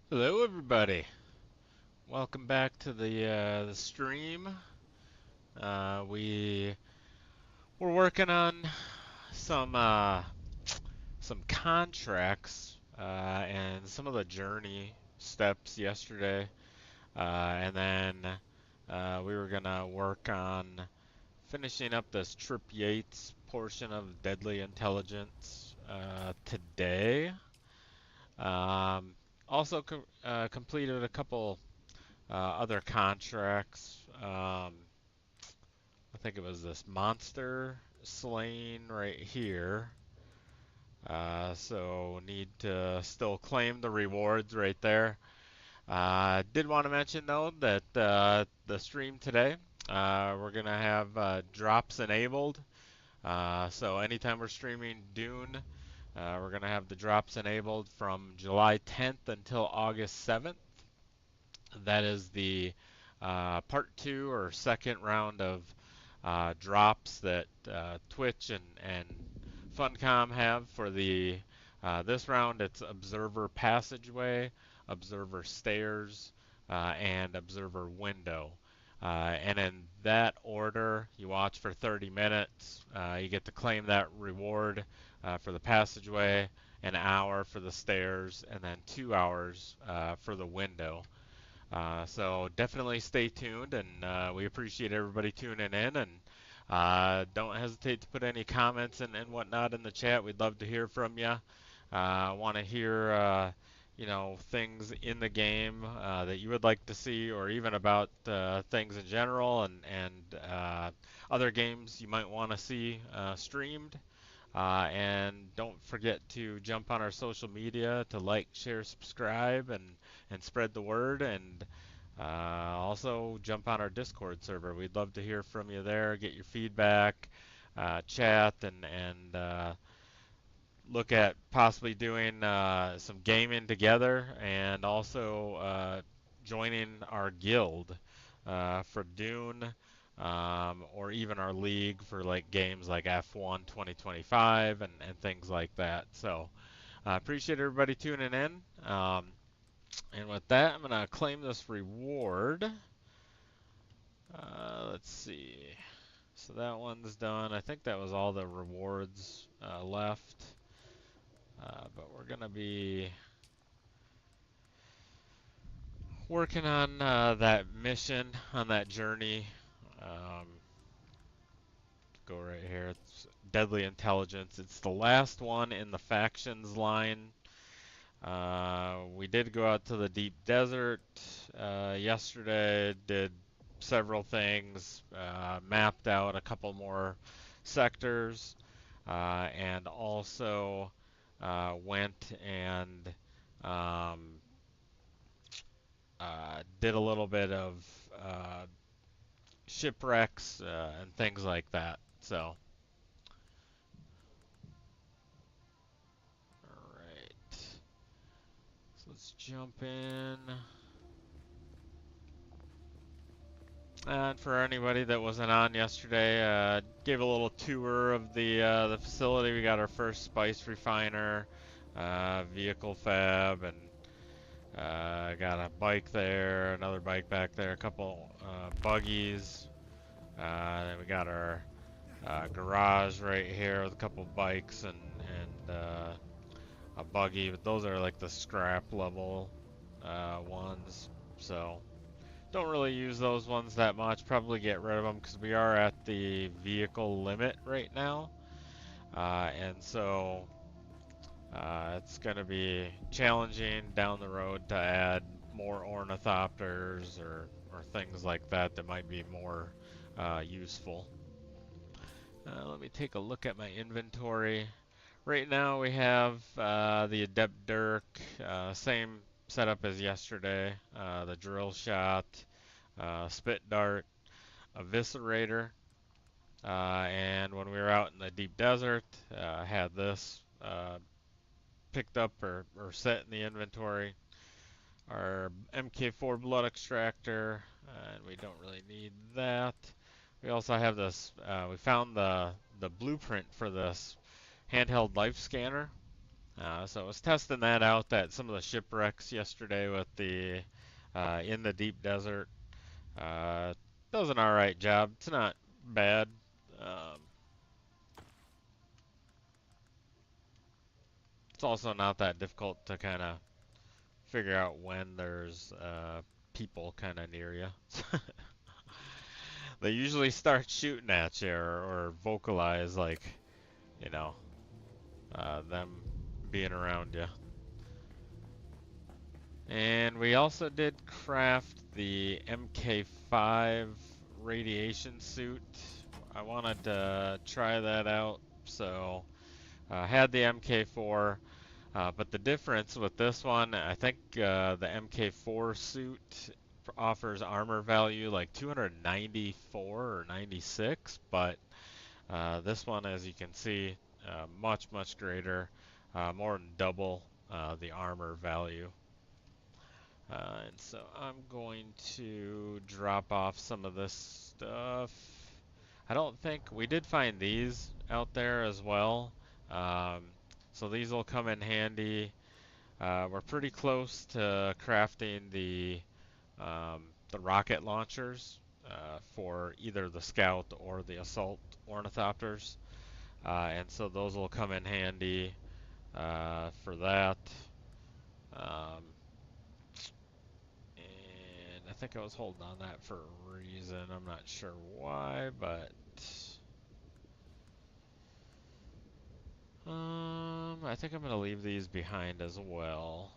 Hello, everybody. Welcome back to the stream. We were working on some some contracts and some of the journey steps yesterday, and then we were gonna work on finishing up this Trip Yates portion of Deadly Intelligence today. Um, also completed a couple other contracts. I think it was this monster slaying right here. So need to still claim the rewards right there. Did want to mention though that the stream today, we're gonna have drops enabled. So anytime we're streaming Dune, we're gonna have the drops enabled from July 10th until August 7th. That is the part two or second round of drops that Twitch and Funcom have for the this round. It's Observer Passageway, Observer Stairs, and Observer Window. And in that order, you watch for 30 minutes. You get to claim that reward for the passageway, an hour for the stairs, and then 2 hours for the window. So definitely stay tuned, and we appreciate everybody tuning in. And don't hesitate to put any comments and whatnot in the chat. We'd love to hear from you. Want to hear, things in the game that you would like to see, or even about things in general, and other games you might want to see streamed. And don't forget to jump on our social media to like, share, subscribe, and spread the word. And also jump on our Discord server. We'd love to hear from you there, get your feedback, chat, and look at possibly doing some gaming together, and also joining our guild for Dune, or even our league for like games like F1 2025 and things like that. So appreciate everybody tuning in. And with that, I'm gonna claim this reward. Let's see. So that one's done. I think that was all the rewards left. But we're gonna be working on that mission, on that journey. Um, go right here. It's Deadly Intelligence. It's the last one in the factions line. We did go out to the deep desert yesterday, did several things, mapped out a couple more sectors, and also went and um, did a little bit of uh, shipwrecks and things like that. So, alright. So let's jump in. And for anybody that wasn't on yesterday, gave a little tour of the facility. We got our first spice refiner, vehicle fab, and got a bike there, another bike back there, a couple buggies. Then we got our garage right here with a couple bikes and a buggy, but those are like the scrap level ones. So don't really use those ones that much. Probably get rid of them because we are at the vehicle limit right now. And so it's going to be challenging down the road to add more ornithopters or things like that that might be more useful. Let me take a look at my inventory. Right now we have the Adept Dirk, same setup as yesterday. The drill shot, spit dart, eviscerator, and when we were out in the deep desert, I had this picked up or set in the inventory. Our MK4 blood extractor, and we don't really need that. We also have this. We found the blueprint for this handheld life scanner. So I was testing that out at some of the shipwrecks yesterday with the in the deep desert. Uh, Does an alright job. It's not bad. Um, it's also not that difficult to kind of figure out when there's people kind of near you. They usually start shooting at you or vocalize like, you know, them being around you. And we also did craft the MK5 radiation suit. I wanted to try that out, so I had the MK4. But the difference with this one, I think the MK4 suit offers armor value like 294 or 96, but this one, as you can see, much greater, more than double the armor value. And so I'm going to drop off some of this stuff. I don't think we did find these out there as well. Um, so these will come in handy. We're pretty close to crafting the rocket launchers for either the Scout or the Assault ornithopters, and so those will come in handy for that. Um, and I think I was holding on that for a reason. I'm not sure why, but I think I'm gonna leave these behind as well.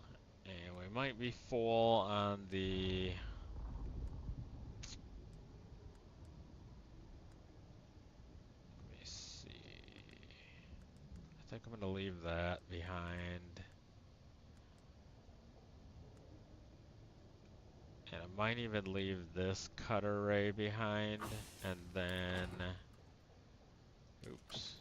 And we might be full on the. Let me see. I think I'm gonna leave that behind. And I might even leave this cutter ray behind, and then, oops.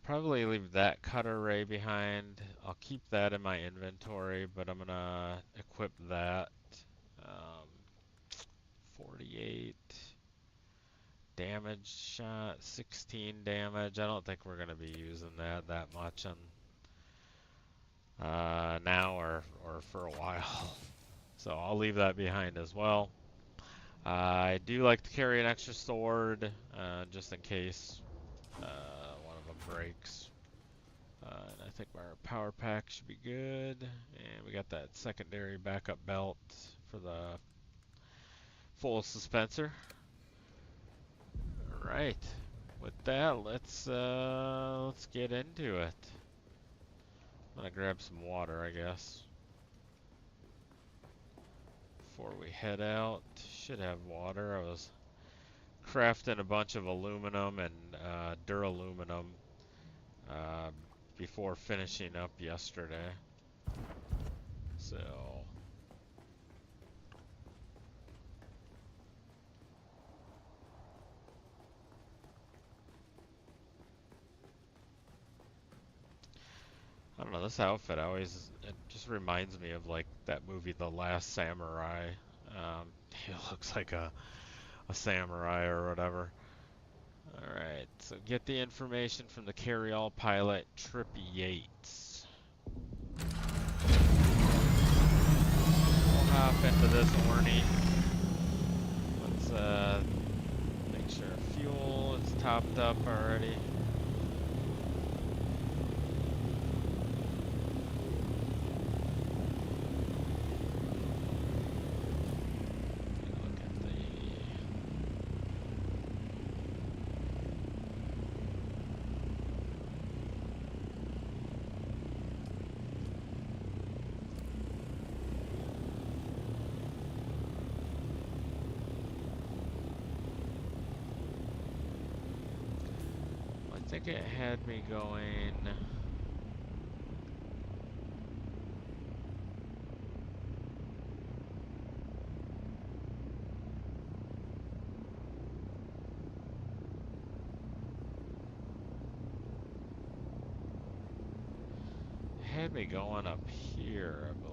Probably leave that cutter ray behind. I'll keep that in my inventory, but I'm gonna equip that. Um, 48 damage shot, 16 damage. I don't think we're gonna be using that much on now or for a while. So I'll leave that behind as well. I do like to carry an extra sword, just in case one of them breaks. And I think our power pack should be good. And we got that secondary backup belt for the full suspenser. Alright. With that, let's get into it. I'm gonna grab some water, I guess, before we head out. Should have water. I was crafting a bunch of aluminum and duraluminum uh, before finishing up yesterday. So I don't know, this outfit always it just reminds me of like that movie The Last Samurai. He looks like a samurai or whatever. Alright, so get the information from the carryall pilot Trip Yates. We'll hop into this Orny. Let's make sure fuel is topped up already. I think it had me going. It had me going up here, I believe.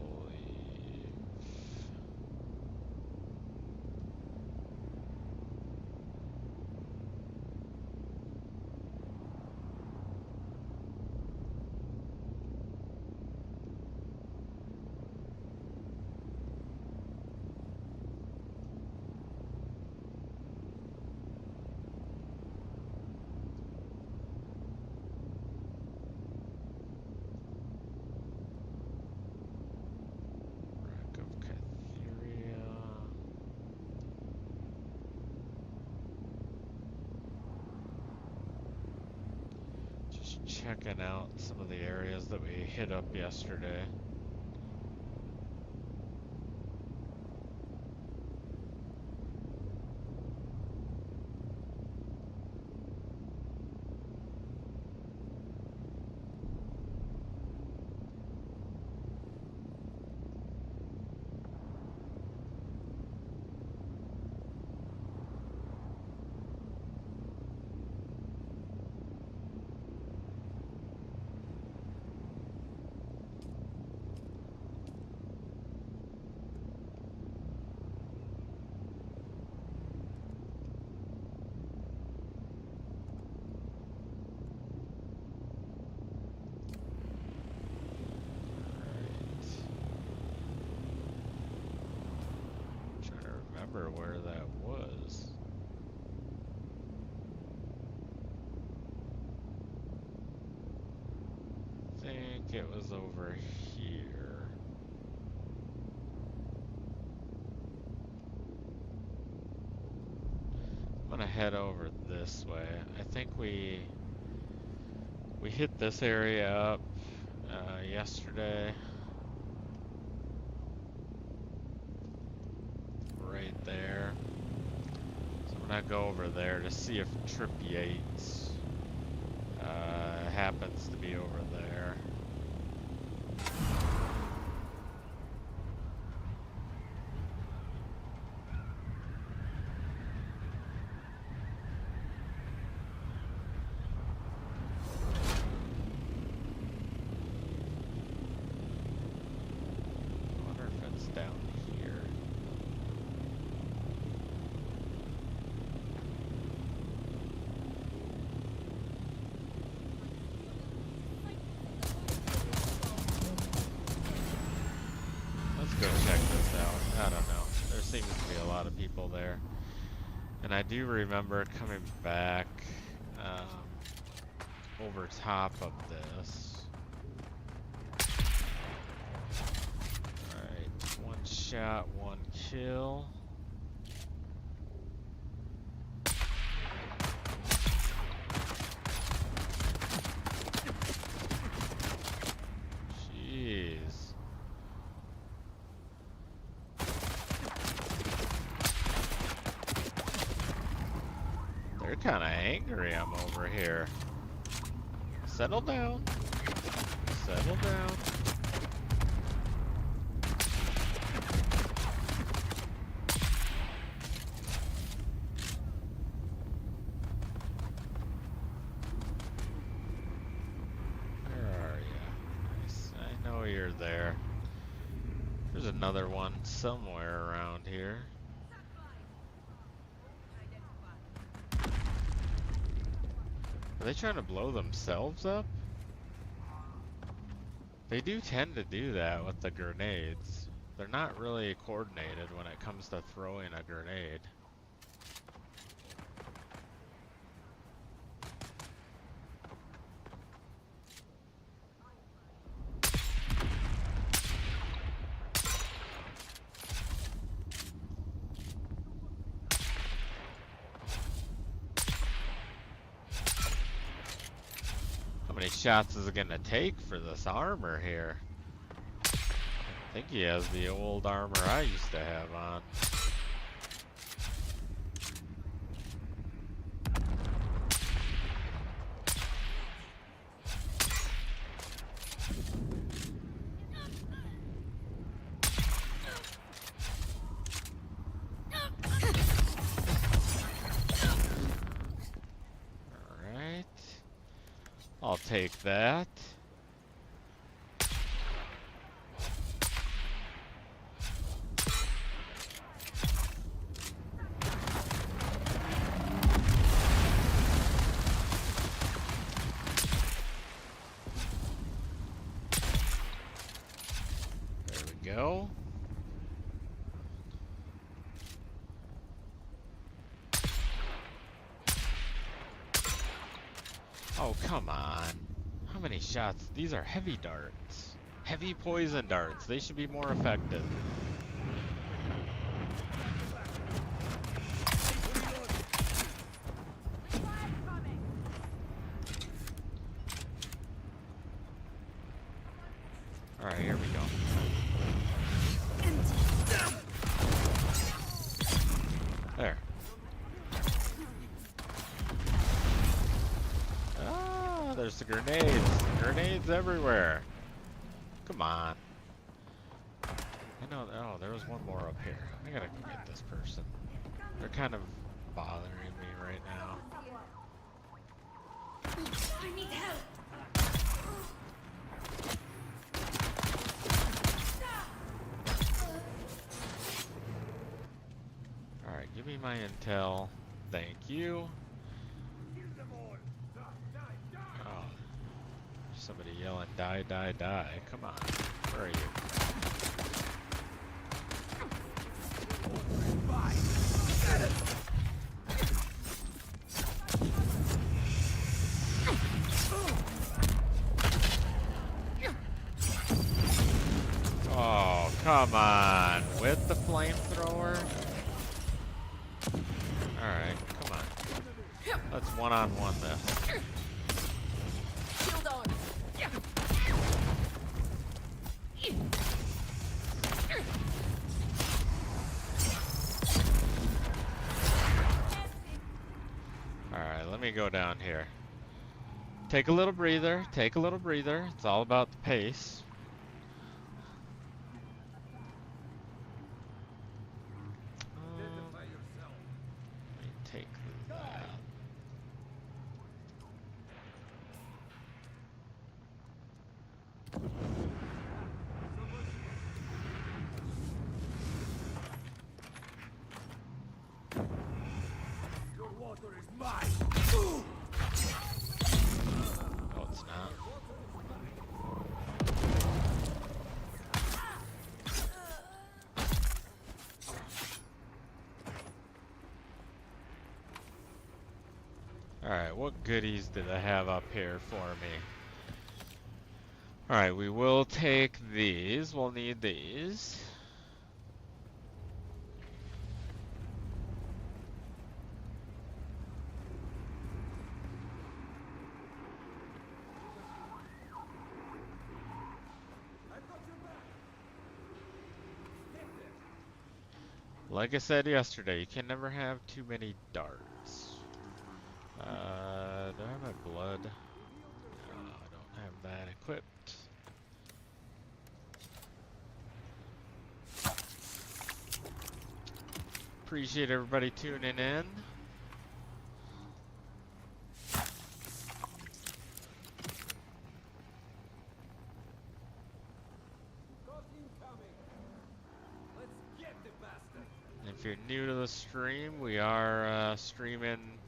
checking out some of the areas that we hit up yesterday. Remember where that was. I think it was over here. I'm gonna head over this way. I think we hit this area up yesterday. Right there. So I'm gonna go over there to see if Trip Yates happens to be over there. I wonder if it's down here. Let's go check this out. I don't know. There seems to be a lot of people there. And I do remember coming back over top of this. Alright, one shot, one kill. Jeez. They're kind of angry I'm over here. Settle down. Settle down. Where are you? I know you're there. There's another one somewhere around here. Are they trying to blow themselves up? They do tend to do that with the grenades. They're not really coordinated when it comes to throwing a grenade. How many shots is it gonna take for this armor here? I think he has the old armor I used to have on. Alright. I'll take that. Go. Oh, come on. How many shots? These are heavy darts. Heavy poison darts. They should be more effective. Alright, here we go. There. Ah, there's the grenades. Grenades everywhere. Come on. I know. Oh, there was one more up here. I gotta go get this person. They're kind of bothering me right now. I need help. Alright, give me my intel. Thank you. Oh, somebody yelling, die, die, die. Come on. Where are you? Oh, come on. With the flamethrower? Alright, come on. Let's one-on-one this. Shield on. Alright, let me go down here. Take a little breather. Take a little breather. It's all about the pace. Let me take that. Your water is mine. Oh, it's not. Alright, what goodies did I have up here for me? Alright, we will take these. We'll need these. Like I said yesterday, you can never have too many darts. Do I have my blood? No, I don't have that equipped. Appreciate everybody tuning in. If you're new to the stream, we are streaming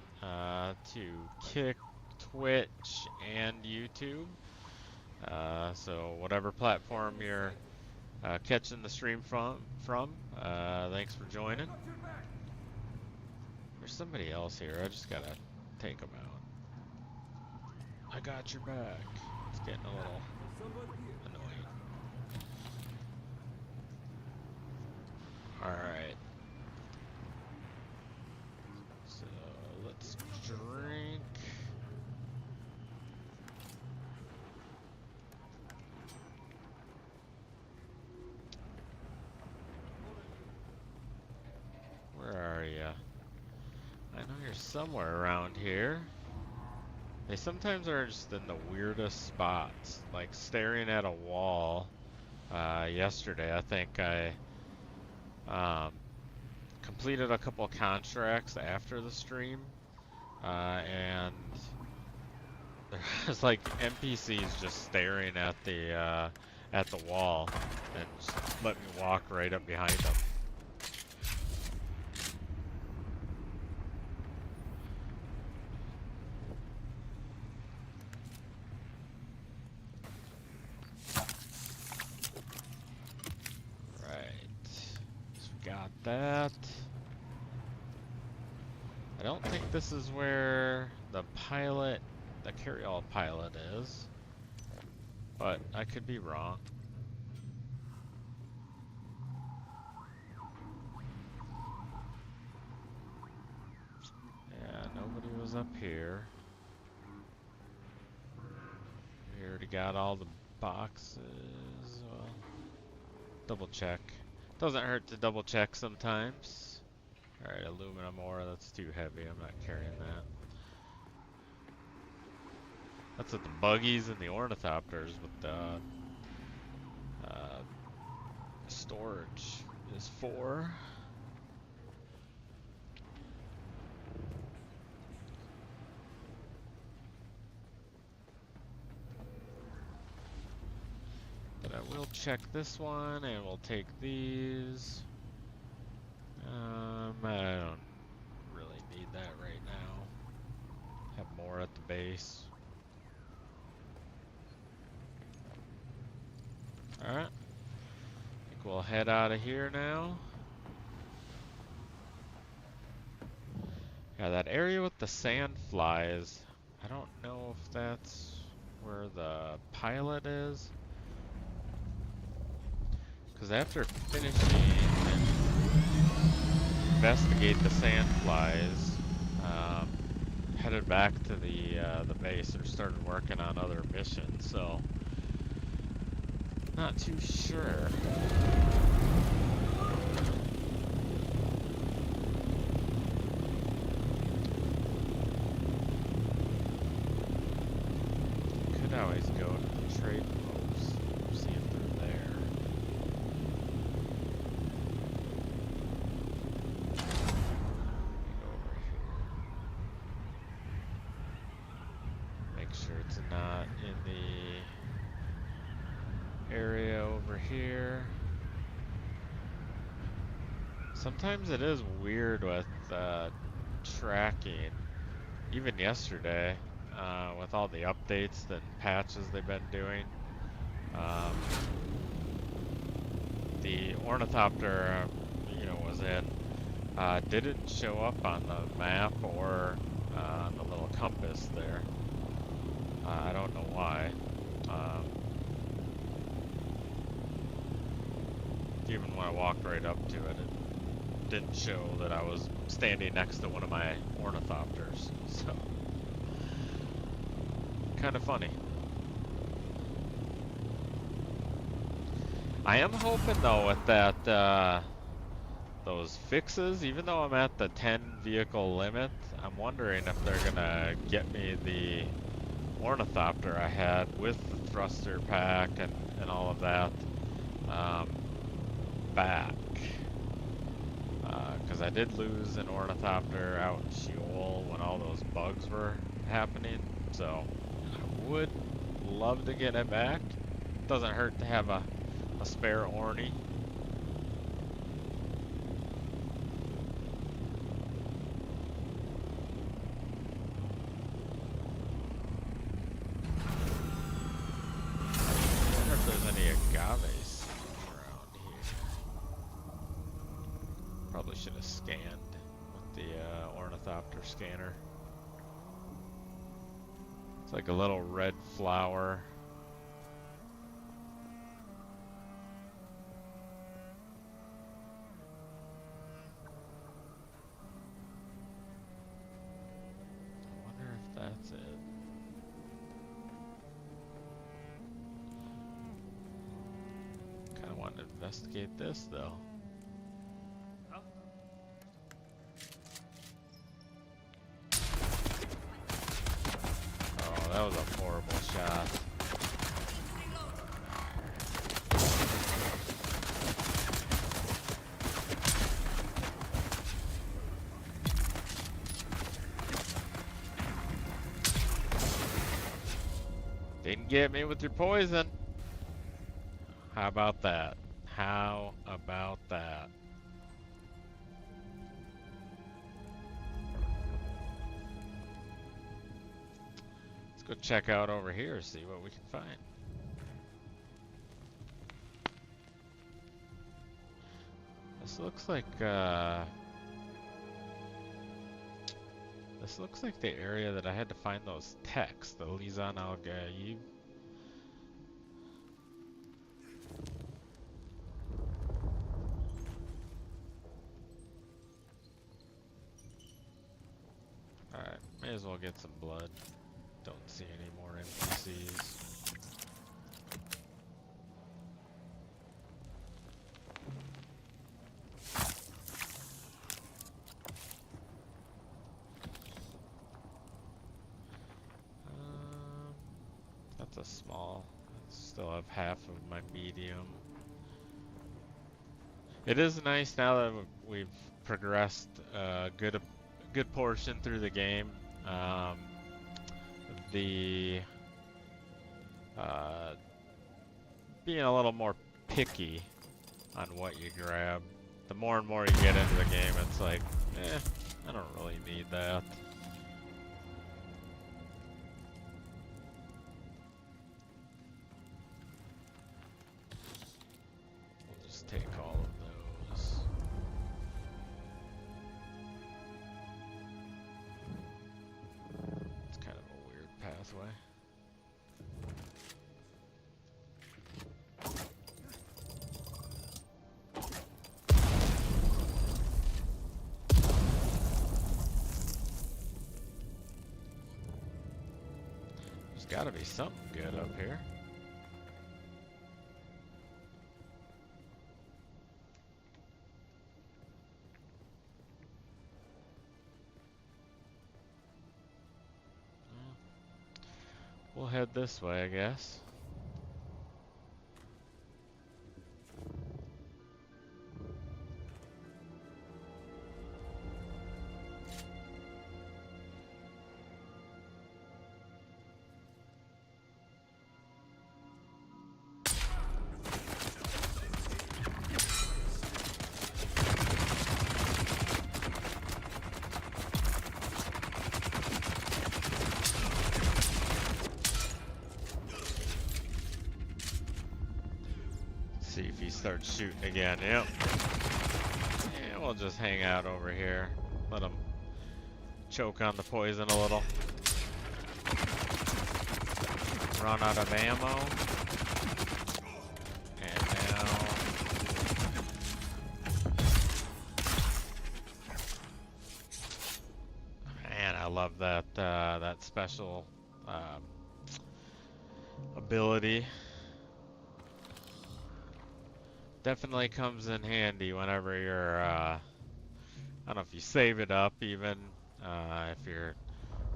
to Kick, Twitch, and YouTube. So whatever platform you're catching the stream from, thanks for joining. There's somebody else here. I just gotta take them out. I got your back. It's getting a little annoying. Alright. So let's drink. Where are you? I know you're somewhere around here. They sometimes are just in the weirdest spots, like staring at a wall. Yesterday, I think I completed a couple of contracts after the stream, and there's like NPCs just staring at the wall, and just let me walk right up behind them. That. I don't think this is where the pilot, the carryall pilot is, but I could be wrong. Yeah, nobody was up here. We already got all the boxes. double check. Doesn't hurt to double check sometimes. Alright, aluminum ore, that's too heavy. I'm not carrying that. That's what the buggies and the ornithopters with the uh, storage is for. But I will check this one, and we'll take these. I don't really need that right now. Have more at the base. Alright. I think we'll head out of here now. Yeah, that area with the sand flies, I don't know if that's where the pilot is. Because after finishing investigate the sand flies, headed back to the base or started working on other missions, so not too sure. Could always go to the trade post, see if they're there. Go over here. Make sure it's not in the area over here. Sometimes it is weird with tracking. Even yesterday, with all the updates and patches they've been doing, the ornithopter, was in, didn't show up on the map or on the little compass there. I don't know why. Even when I walked right up to it, it didn't show that I was standing next to one of my ornithopters. So, kind of funny. I am hoping though with that those fixes, even though I'm at the 10 vehicle limit, I'm wondering if they're gonna get me the ornithopter I had with the thruster pack and all of that back. Because I did lose an ornithopter out in Sheol when all those bugs were happening, so I would love to get it back. Doesn't hurt to have a spare orny. I wonder if there's any agaves around here. Probably should have scanned with the ornithopter scanner. It's like a little red flower. I wonder if that's it. Kind of wanted to investigate this though. Oh, that was a horrible shot. Didn't get me with your poison. How about that? How about that? Let's go check out over here, see what we can find. This looks like the area that I had to find those techs, the Lisan Al Gaib. Alright, may as well get some blood. Don't see any more NPCs. a small. I still have half of my medium. It is nice now that we've progressed a good portion through the game. Um, the uh, being a little more picky on what you grab. The more and more you get into the game, it's like, I don't really need that. We'll just take all of those. It's kind of a weird pathway. There's gotta be something good up here. We'll head this way, I guess. See if he starts shooting again. Yep. And we'll just hang out over here. Let him choke on the poison a little. Run out of ammo. And now... Man, I love that that special ability. Definitely comes in handy whenever you're, I don't know if you save it up even, if you're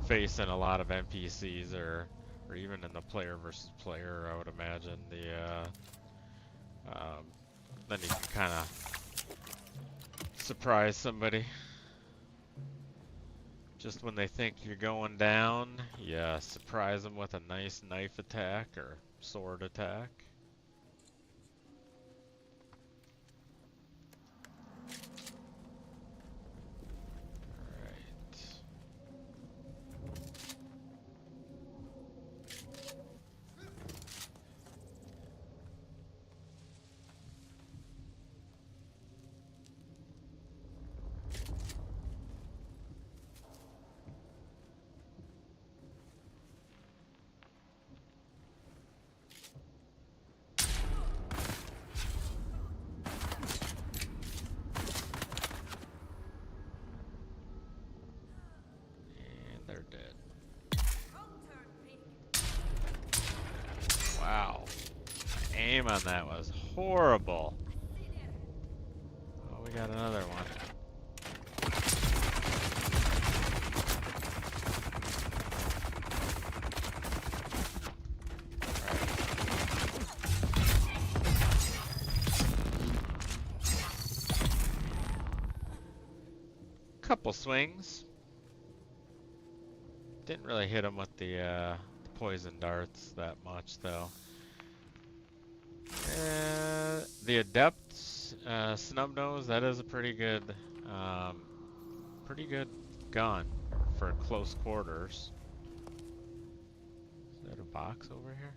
facing a lot of NPCs or even in the player versus player, I would imagine, then you can kind of surprise somebody. Just when they think you're going down, you surprise them with a nice knife attack or sword attack. Wow. My aim on that was horrible. Oh, we got another one. Couple swings. Didn't really hit him with the poison darts that much, though. The Adept's Snubnose, that is a pretty good gun for close quarters. Is that a box over here?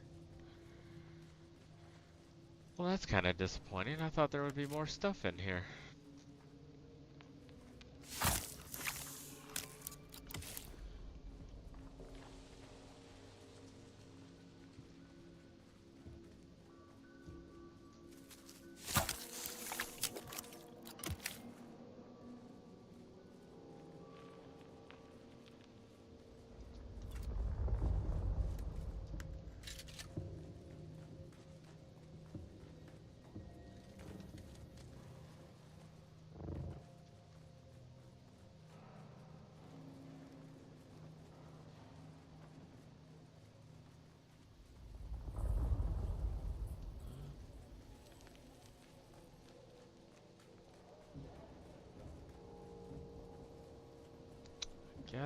Well, that's kind of disappointing. I thought there would be more stuff in here.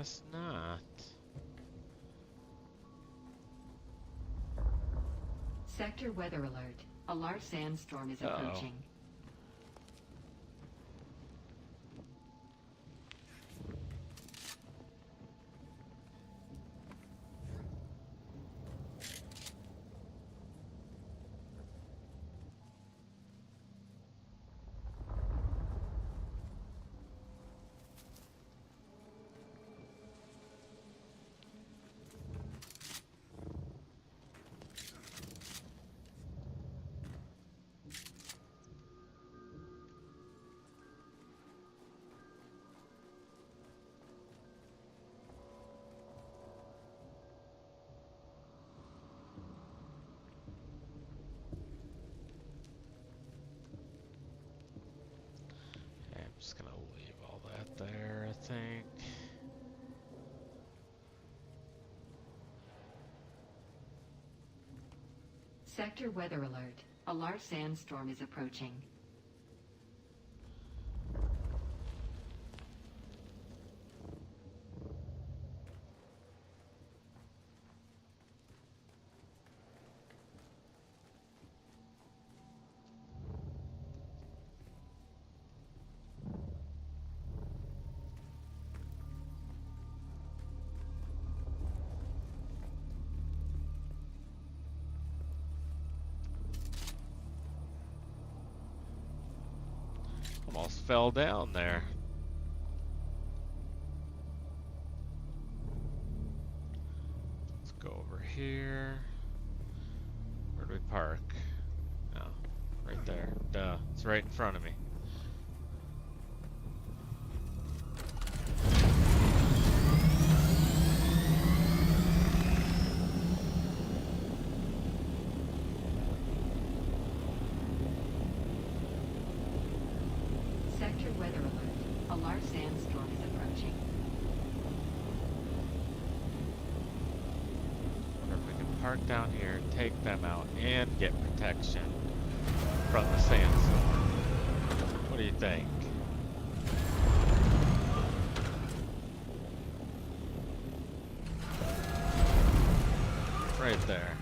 guess not. Sector weather alert. A large sandstorm is Uh-oh. approaching. Okay, I'm just gonna leave all that there, I think. Sector weather alert. A large sandstorm is approaching. Almost fell down there. Let's go over here. Where do we park? Oh, right there. Duh, it's right in front of me. Sector weather alert. A large sandstorm is approaching. Wonder if we can park down here, take them out, and get protection from the sandstorm. What do you think? Right there.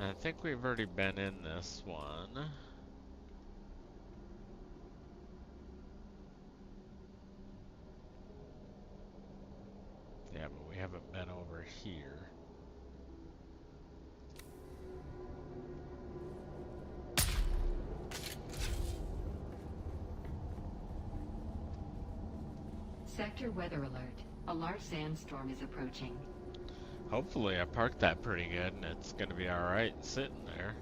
I think we've already been in this one. Yeah, but we haven't been over here. Sector weather alert. A large sandstorm is approaching. Hopefully I parked that pretty good and it's gonna be alright sitting there.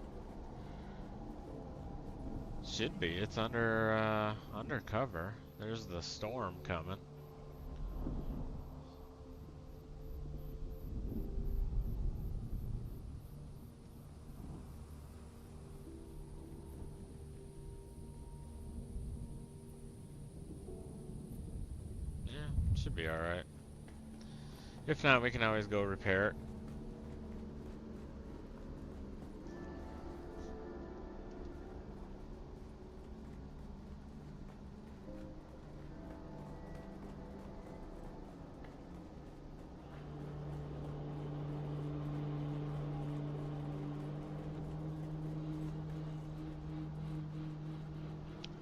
Should be. It's under cover. There's the storm coming. Yeah, should be alright. If not, we can always go repair it.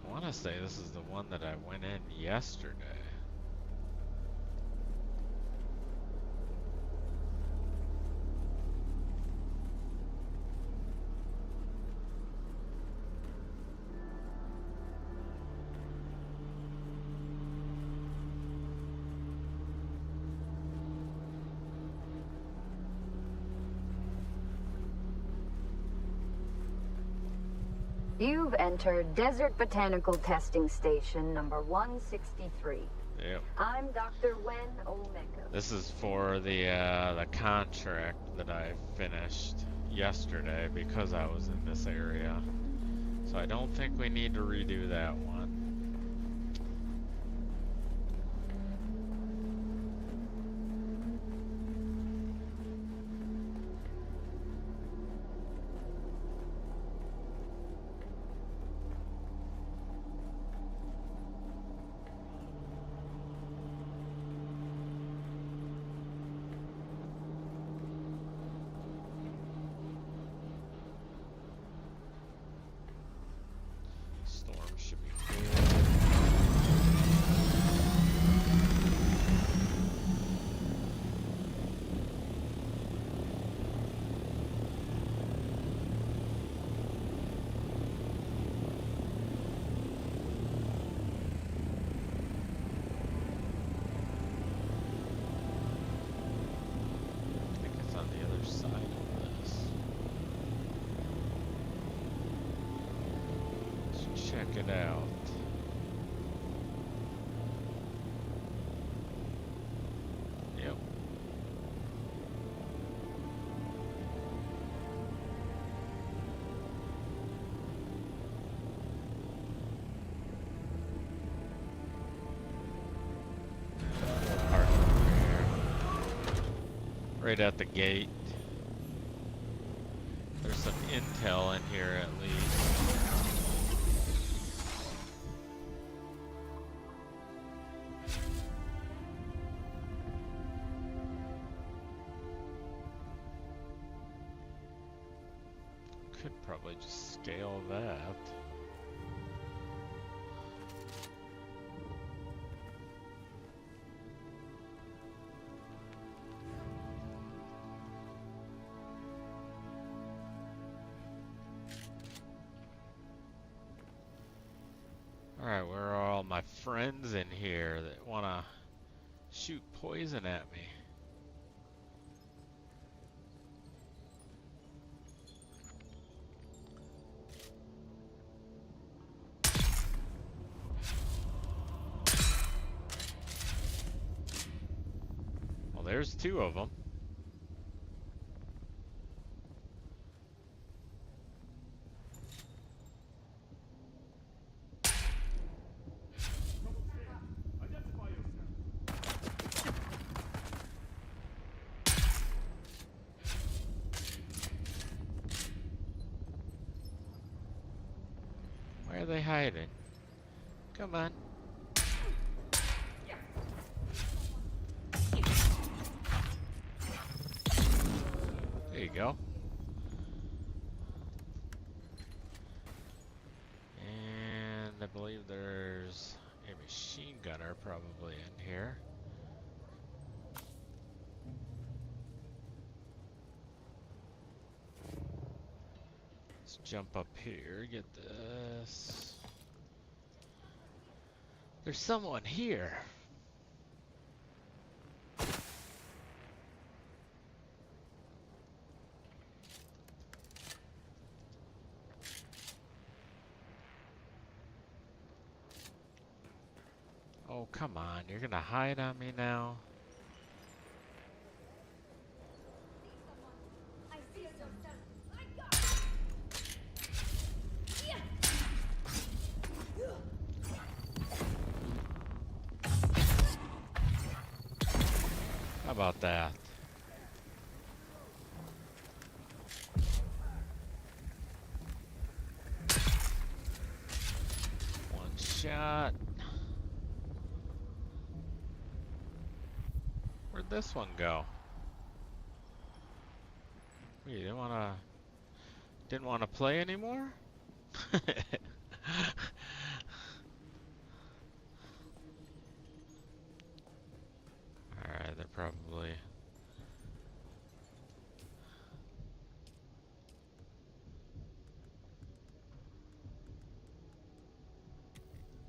I want to say this is the one that I went in yesterday. You've entered Desert Botanical Testing Station number 163. Yep. I'm Dr. Wen Omeka. This is for the contract that I finished yesterday because I was in this area. So I don't think we need to redo that one. check it out. Yep. Park over here. Right at the gate. There's some intel in here at least. Could probably just scale that. Alright, where are all my friends in here that wanna shoot poison at me? Well, there's two of them. Where are they hiding? Come on. There you go. And I believe there's a machine gunner probably in here. Let's jump up here, get this. There's someone here. Oh, come on. You're gonna hide on me now? How about that? One shot. Where'd this one go? You didn't wanna play anymore? Alright, they're probably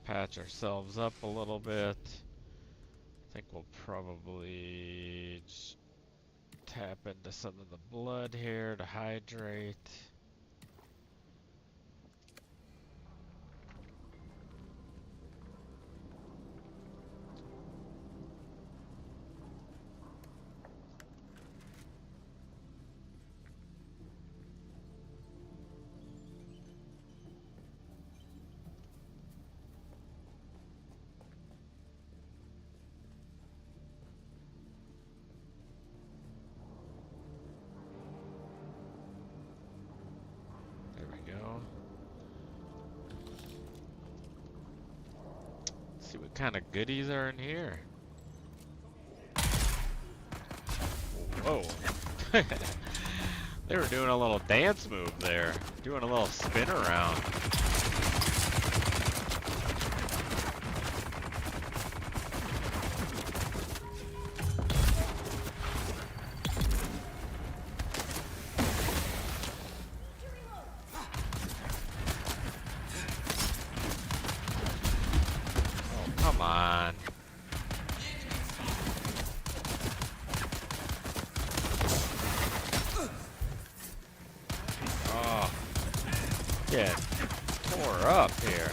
patch ourselves up a little bit. I think we'll probably just tap into some of the blood here to hydrate. See what kind of goodies are in here. Whoa. They were doing a little dance move there. Doing a little spin around. Come on. Oh. Yeah. tore up here.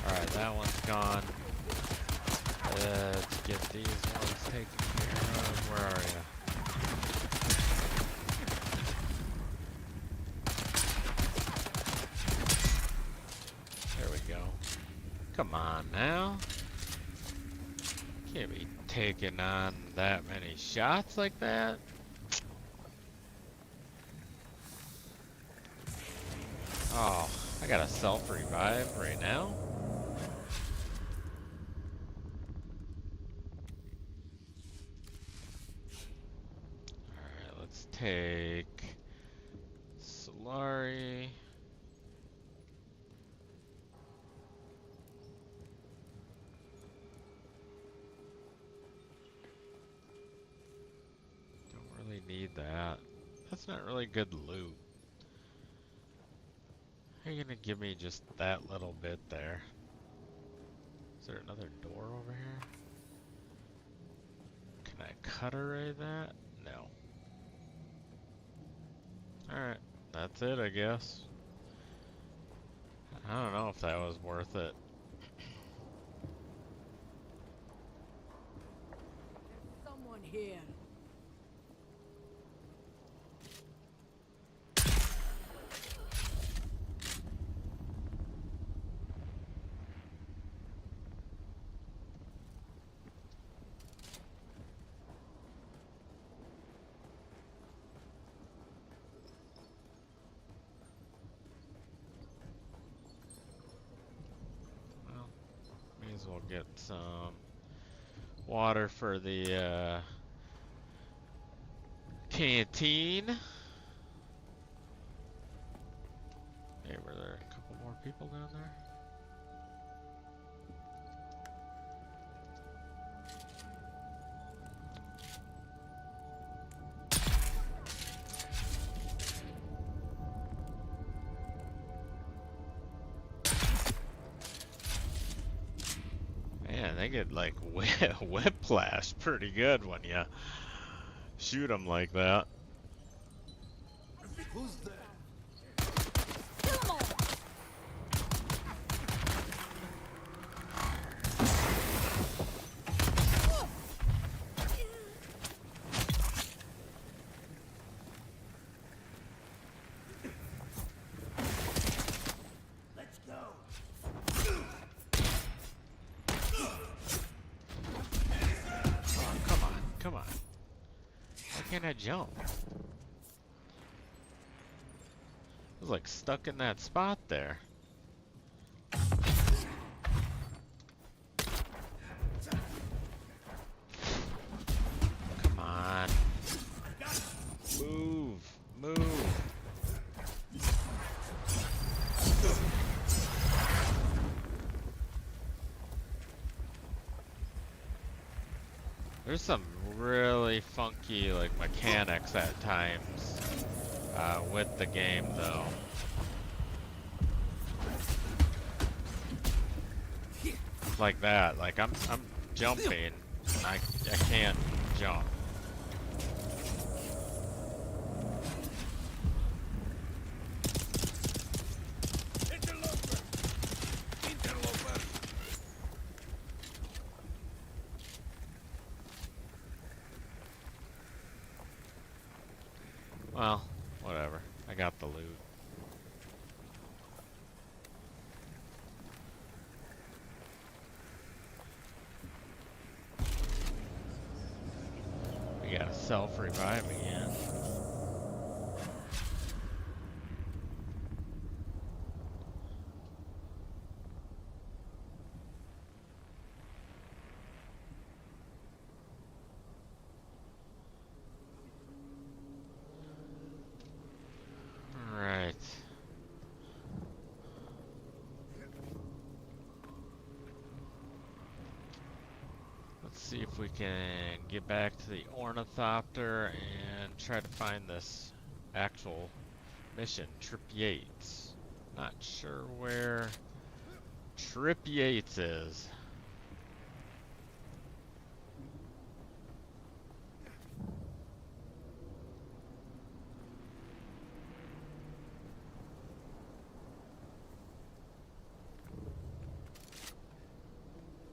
Alright, that one's gone. Let's get these ones taken care of. Where are you? There we go. Come on now. Can't be taking on that many shots like that. Oh, I got a self-revive right now. Alright, let's take Solari. Don't really need that. That's not really good loot. How are you gonna give me just that little bit there? Is there another door over here? Can I cut array that? No. Alright, that's it, I guess. I don't know if that was worth it. Someone here. Well, may as well get some water for the canteen. Hey, were there a couple more people down there? Man, they get like whiplash pretty good when you shoot them like that. Who's there? Kill 'em all. Let's go. Oh, come on, come on. Why can't I jump? I was like stuck in that spot there. Come on. Move, move. There's some really funky like mechanics at times with the game though. Like that, like I'm jumping and I can't jump. Interloper. Interloper. Well, whatever. I got the loot. We gotta self-revive again. Alright. Let's see if we can get back to the ornithopter and try to find this actual Mission, Trip Yates. Not sure where Trip Yates is.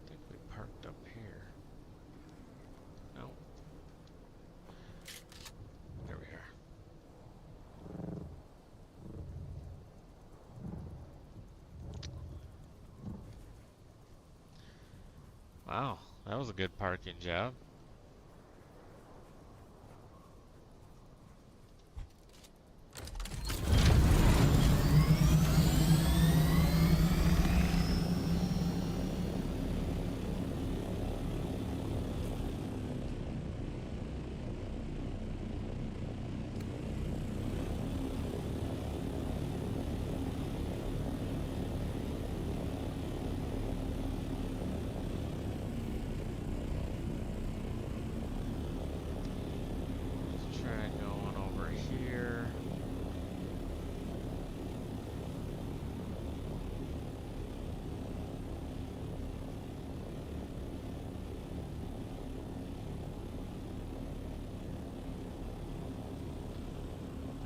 I think we parked up here. No. There we are. Wow, that was a good parking job. Let's try going over here.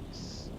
Let's see.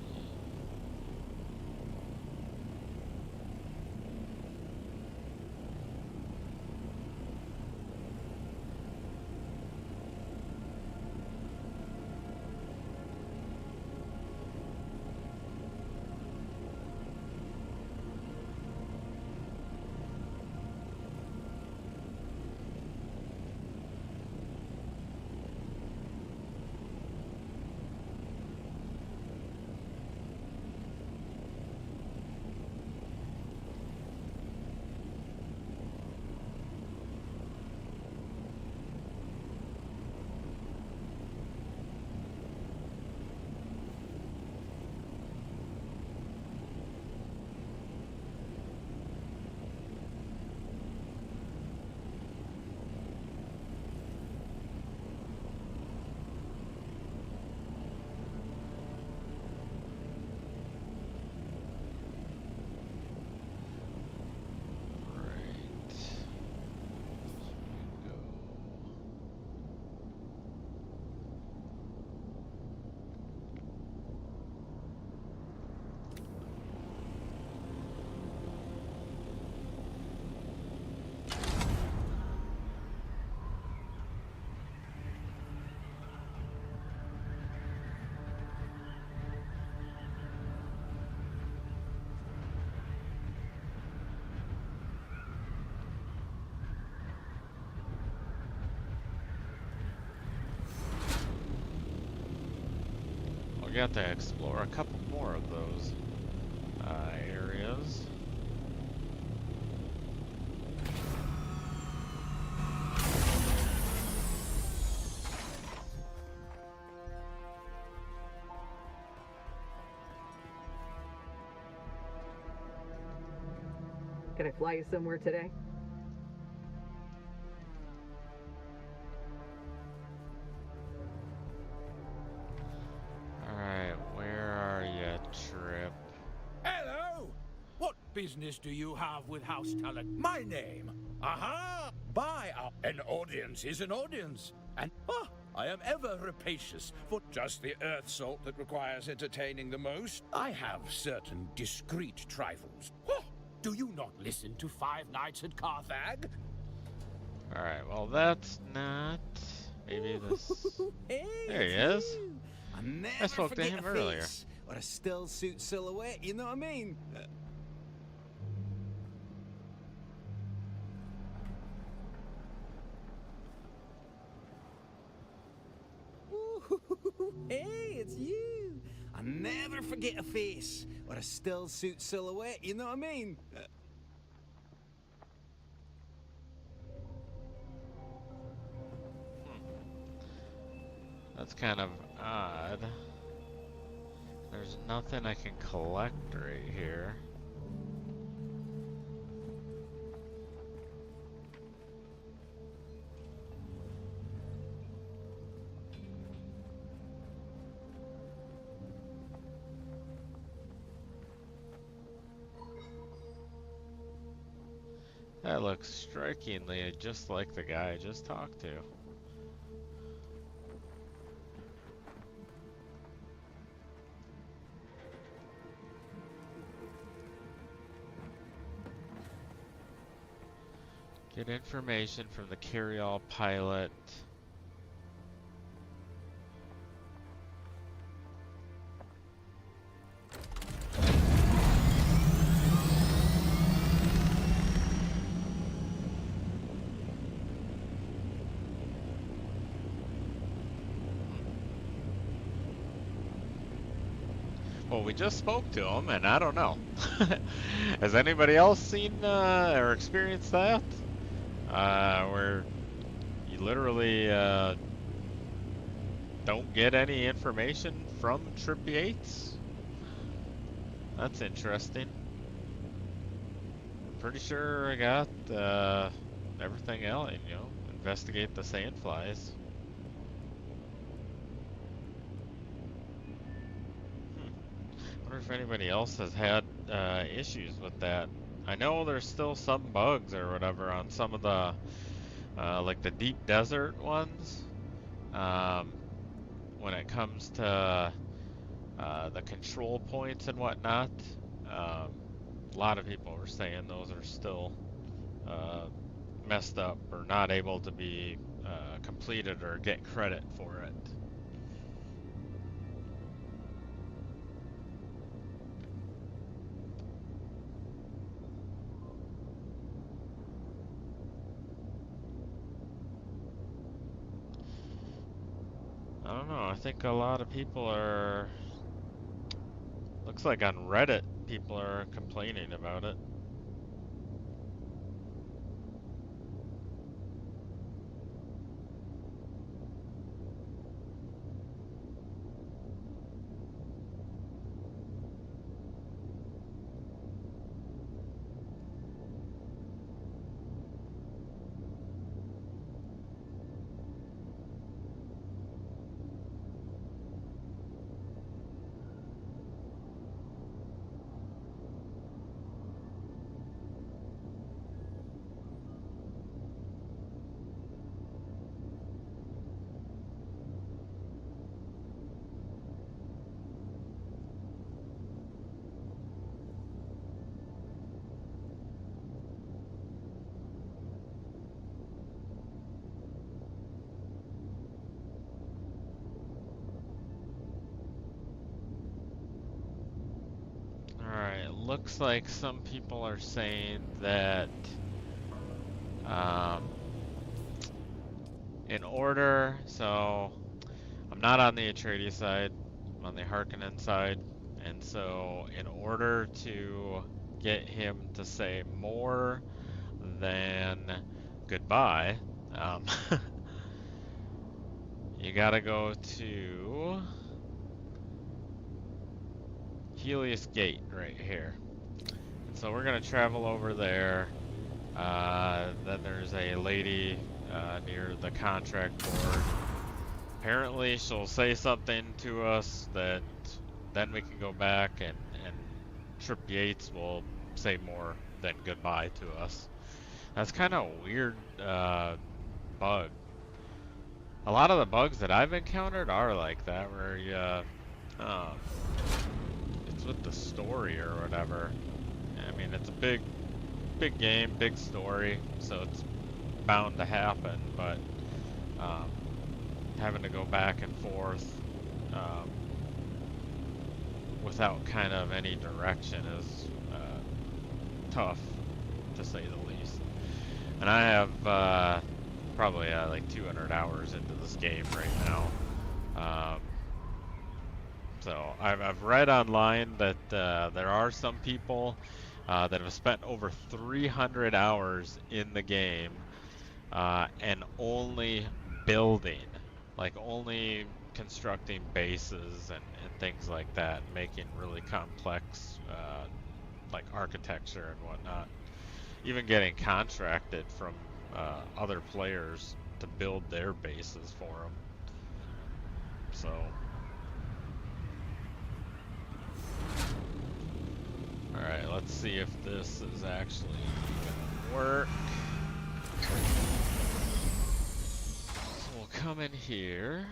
Right. Go. We got to explore a couple more of those areas. Can I fly you somewhere today? Alright, where are you, Trip? Hello! What business do you have with house talent? My name. Aha! An audience is an audience. And I am ever rapacious for just the earth salt that requires entertaining the most. I have certain discreet trifles. Do you not listen to Five Nights at Carthage? Alright, well that's not... Maybe this... Hey, There he it's is. you. I I never spoke to forget him a earlier. face or a still suit silhouette, you know what I mean? Ooh, hey, it's you. I never forget a face or a still suit silhouette, you know what I mean? That's kind of odd. There's nothing I can collect right here. guy looks strikingly just like the guy I just talked to. Get information from the carryall pilot. Well, we just spoke to him, and I don't know. Has anybody else seen or experienced that? Where you literally don't get any information from Trip Yates? That's interesting. Pretty sure I got everything else, you know, investigate the sandflies. Wonder if anybody else has had issues with that. I know there's still some bugs or whatever on some of the like the deep desert ones. When it comes to the control points and whatnot, a lot of people were saying those are still messed up or not able to be completed or get credit for it. I don't know, I think a lot of people are, looks like on Reddit, people are complaining about it. Alright, it looks like some people are saying that um, in order, so I'm not on the Atreides side, I'm on the Harkonnen side, and so in order to get him to say more than goodbye, um, you gotta go to Helios Gate right here. And so we're gonna travel over there. Then there's a lady near the contract board. Apparently she'll say something to us that then we can go back and Trip Yates will say more than goodbye to us. That's kind of a weird bug. A lot of the bugs that I've encountered are like that, where you, it's with the story or whatever. I mean, it's a big game, big story, so it's bound to happen, but having to go back and forth without kind of any direction is tough, to say the least. And I have probably like 200 hours into this game right now. So I've read online that there are some people that have spent over 300 hours in the game and only building, like only constructing bases and things like that, making really complex like architecture and whatnot. Even getting contracted from other players to build their bases for them. So alright, let's see if this is actually gonna work. So we'll come in here.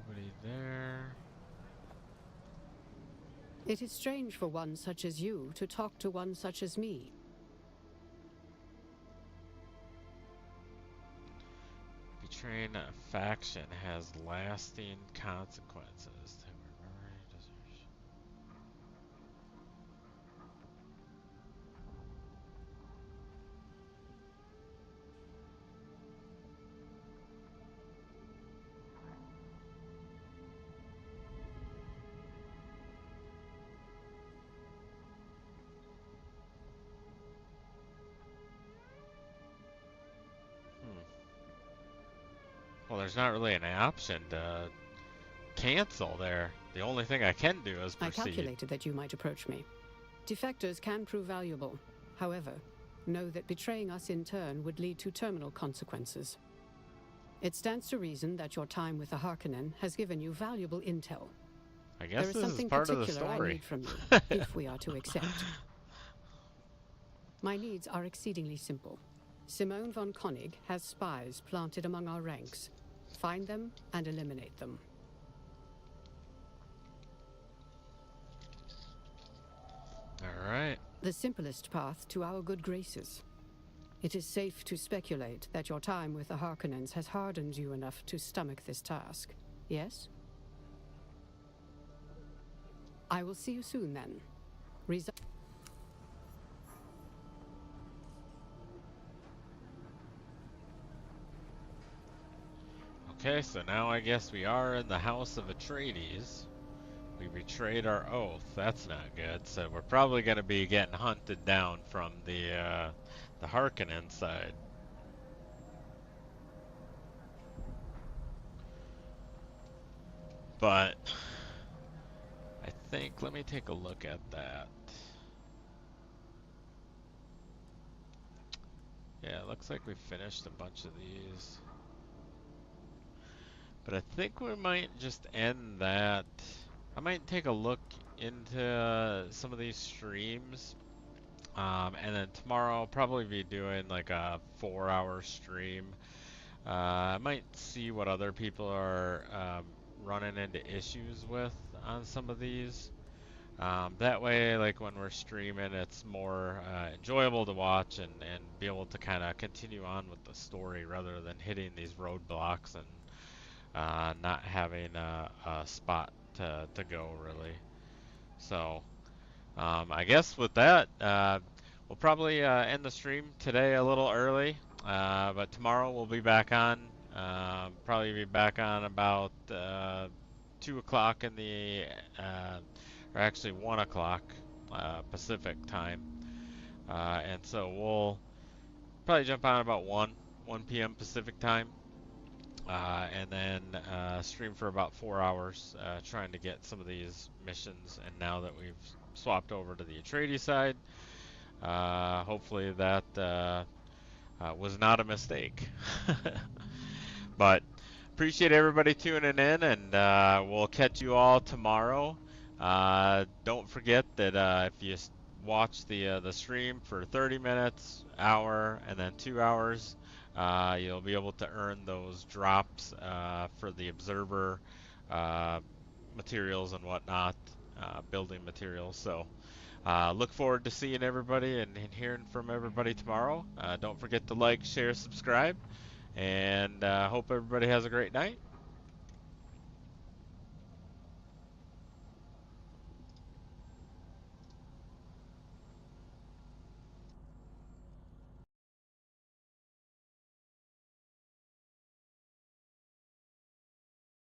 Nobody there. It is strange for one such as you to talk to one such as me. Betraying a faction has lasting consequences. Well, there's not really an option to cancel there. The only thing I can do is I proceed. calculated that you might approach me. Defectors can prove valuable. However, know that betraying us in turn would lead to terminal consequences. It stands to reason that your time with the Harkonnen has given you valuable intel. I guess There is this is something part of the particular I story. need from you, if we are to accept. My needs are exceedingly simple. Simone von Koenig has spies planted among our ranks. Find them and eliminate them. All right. The simplest path to our good graces. It is safe to speculate that your time with the Harkonnens has hardened you enough to stomach this task. Yes? I will see you soon then. Okay, so now I guess we are in the House of Atreides. We betrayed our oath. That's not good. So we're probably going to be getting hunted down from the Harkonnen side. But I think, let me take a look at that. Yeah, it looks like we finished a bunch of these. But I think we might just end that. I might take a look into some of these streams. And then tomorrow I'll probably be doing like a 4-hour stream. I might see what other people are running into issues with on some of these. That way, like when we're streaming, it's more enjoyable to watch and be able to kind of continue on with the story rather than hitting these roadblocks and not having a spot to go really. So I guess with that, we'll probably end the stream today a little early, but tomorrow we'll be back on. Probably be back on about 2 o'clock in the, or actually 1 o'clock Pacific time. And so we'll probably jump on about 1 p.m. Pacific time. And then stream for about 4 hours, trying to get some of these missions. And now that we've swapped over to the Atreides side, hopefully that was not a mistake. But appreciate everybody tuning in, and we'll catch you all tomorrow. Don't forget that if you watch the stream for 30 minutes, hour, and then 2 hours, you'll be able to earn those drops for the observer materials and whatnot, building materials. So look forward to seeing everybody and hearing from everybody tomorrow. Don't forget to like, share, subscribe, and hope everybody has a great night.